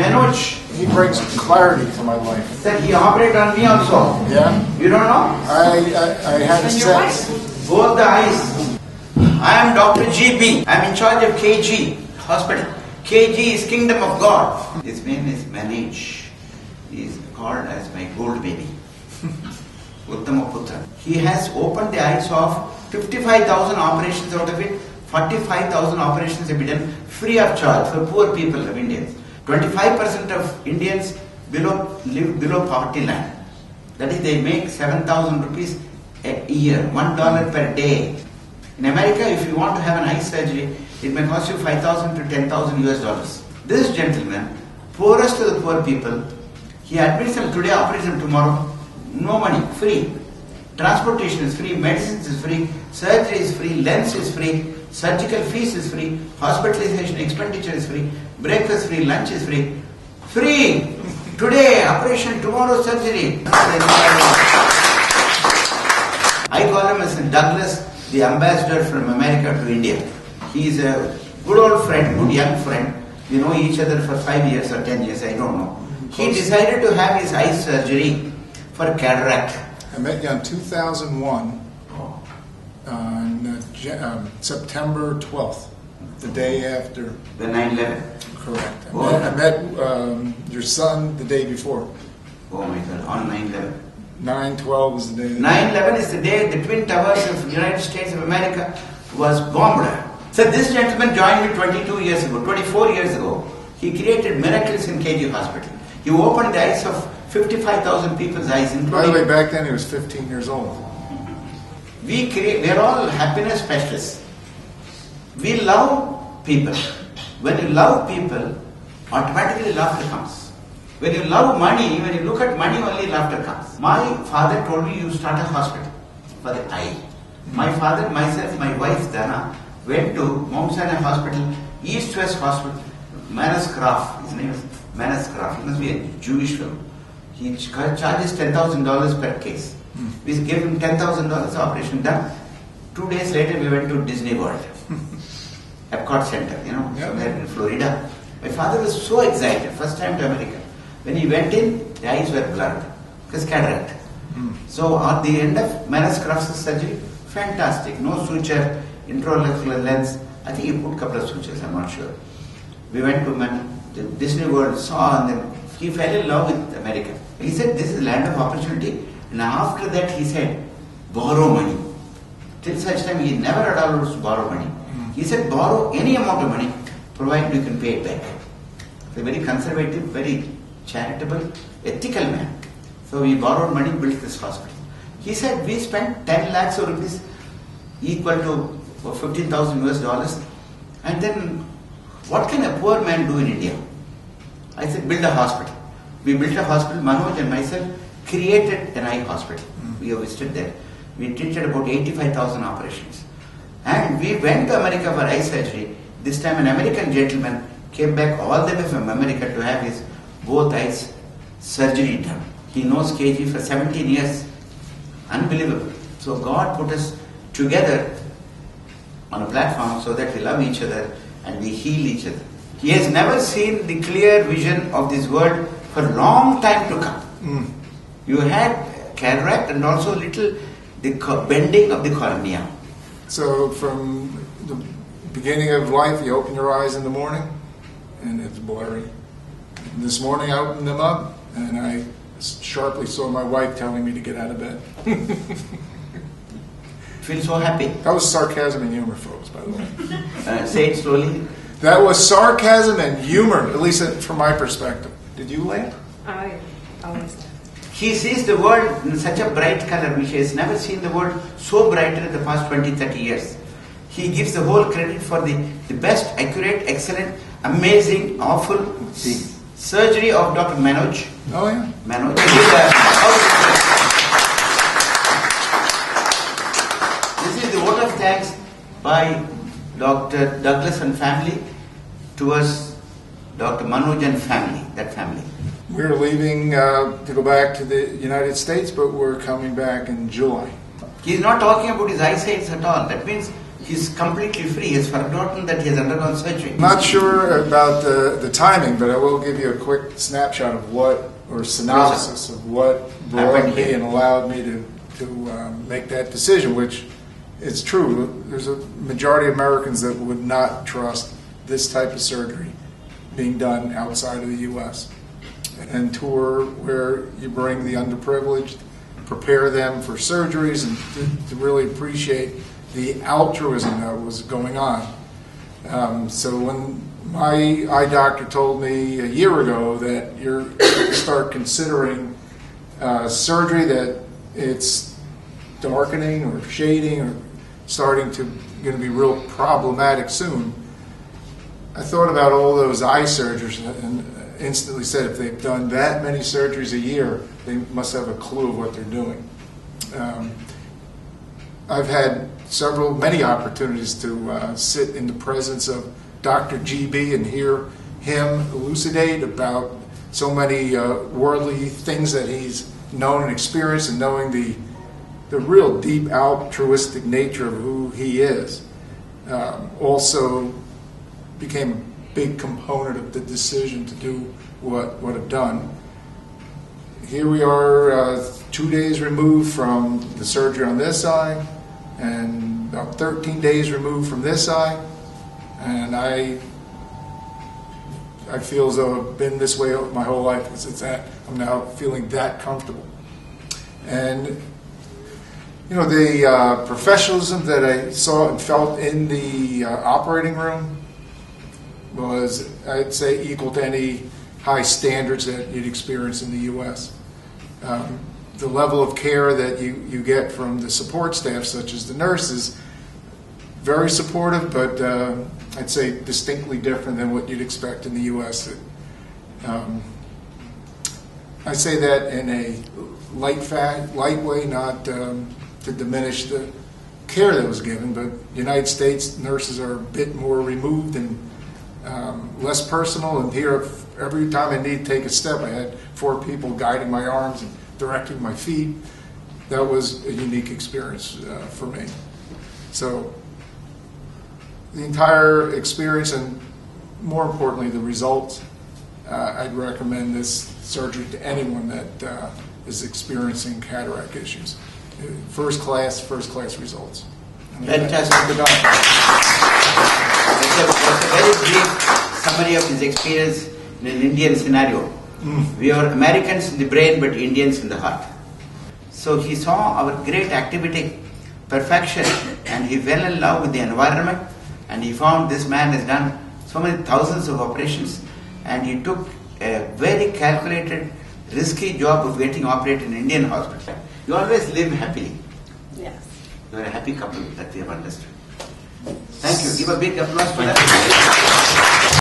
Manoj. He brings clarity to my life. Sir, he operated on me also. Yeah? You don't know? I had a sense. Both the eyes. I am Dr. GB. I am in charge of KG hospital. KG is Kingdom of God. His name is Manoj. He is called as my gold baby. Uttamaputra. He has opened the eyes of 55,000 operations, out of it 45,000 operations have been done free of charge for poor people of Indians. 25% of Indians live below poverty line. That is, they make 7,000 rupees a year, $1 per day. In America, if you want to have an eye surgery, it may cost you 5,000 to 10,000 US dollars. This gentleman, poorest of the poor people, he admits them today, operates them tomorrow, no money, free. Transportation is free, medicines is free, surgery is free, lens is free, surgical fees is free, hospitalization expenditure is free, breakfast free, lunch is free. Free! Today, operation, tomorrow, surgery. I call him as Douglas, the ambassador from America to India. He is a good old friend, good young friend. We know each other for 5 years or 10 years, I don't know. He decided to have his eye surgery for cataract. I met you in 2001 on September 12th, the day after. The 9/11? Correct. I met your son the day before. Oh my God, on 9/11. 9/12 was the day. 9/11 is the day the Twin Towers of the United States of America was bombed. So this gentleman joined me 22 years ago, 24 years ago. He created miracles in KG Hospital. He opened the eyes of 55,000 people's eyes, including... By the way, back then he was 15 years old. We are all happiness specialists. We love people. When you love people, automatically laughter comes. When you love money, when you look at money, only laughter comes. My father told me you start a hospital for the eye. My father, myself, my wife Dana went to Mount Sinai Hospital, East-West Hospital, Manas Graf, his name is Manas Graf. He must be a Jewish fellow. He charges $10,000 per case. We gave him $10,000, operation done. 2 days later, we went to Disney World, Epcot Center, somewhere in Florida. My father was so excited, first time to America. When he went in, the eyes were blurred, because cataract. So at the end of Manas Graf's surgery, fantastic, no suture, intraocular lens. I think he put a couple of sutures, I'm not sure. We went to Disney World, saw, and then he fell in love with America. He said, this is land of opportunity. And after that, he said, borrow money. Till such time, he never allowed us to borrow money. He said, borrow any amount of money, provided you can pay it back. He's a very conservative, very charitable, ethical man. So we borrowed money, built this hospital. He said, we spent 10 lakhs of rupees, equal to 15,000 US dollars. And then, what can a poor man do in India? I said, build a hospital. We built a hospital, Manoj and myself created an eye hospital. We have visited there. We treated about 85,000 operations. And we went to America for eye surgery. This time an American gentleman came back all the way from America to have his both eyes surgery done. He knows KG for 17 years. Unbelievable. So God put us together on a platform so that we love each other and we heal each other. He has never seen the clear vision of this world for a long time to come. You had cataract and also little the bending of the cornea. So from the beginning of life, you open your eyes in the morning and it's blurry. And this morning I opened them up and I sharply saw my wife telling me to get out of bed. Feel so happy. That was sarcasm and humor, folks, by the way. Say it slowly. That was sarcasm and humor, at least from my perspective. Did you laugh? I always laugh. He sees the world in such a bright color, which he has never seen the world so brighter in the past 20, 30 years. He gives the whole credit for the best, accurate, excellent, amazing, awful surgery of Dr. Manoj. Oh, yeah. Manoj. This is the vote of thanks by Dr. Douglas and family towards Dr. Manoj and family, that family. We're leaving to go back to the United States, but we're coming back in July. He's not talking about his eyesight at all. That means He's completely free. He has forgotten that he has undergone surgery. I'm not sure about the timing, but I will give you a quick snapshot of what, or synopsis of what brought me and allowed me to make that decision, which it's true. There's a majority of Americans that would not trust this type of surgery being done outside of the U.S. And tour where you bring the underprivileged, prepare them for surgeries, and to really appreciate the altruism that was going on. So when my eye doctor told me a year ago that you're going to start considering surgery, that it's darkening or shading or starting to going to be real problematic soon, I thought about all those eye surgeons and instantly said if they've done that many surgeries a year, they must have a clue of what they're doing. I've had many opportunities to sit in the presence of Dr. GB and hear him elucidate about so many worldly things that he's known and experienced, and knowing the real deep altruistic nature of who he is. Also became a big component of the decision to do what I've done. Here we are 2 days removed from the surgery on this eye, and about 13 days removed from this eye, and I feel as though I've been this way my whole life. It's that I'm now feeling that comfortable. And you know, the professionalism that I saw and felt in the operating room was, I'd say, equal to any high standards that you'd experience in the U.S. The level of care that you get from the support staff, such as the nurses, very supportive, but I'd say distinctly different than what you'd expect in the U.S. I say that in a light way, not to diminish the care that was given, but United States nurses are a bit more removed and less personal, and here every time I need to take a step, I had 4 people guiding my arms and directing my feet. That was a unique experience for me. So the entire experience, and more importantly the results, I'd recommend this surgery to anyone that is experiencing cataract issues. First class results. Fantastic. That's a very brief summary of his experience in an Indian scenario. We are Americans in the brain, but Indians in the heart. So he saw our great activity, perfection, and he fell in love with the environment, and he found this man has done so many thousands of operations, and he took a very calculated, risky job of getting operated in an Indian hospital. You always live happily. Yes. You are a happy couple that we have understood. Thank you. Give a big applause for that.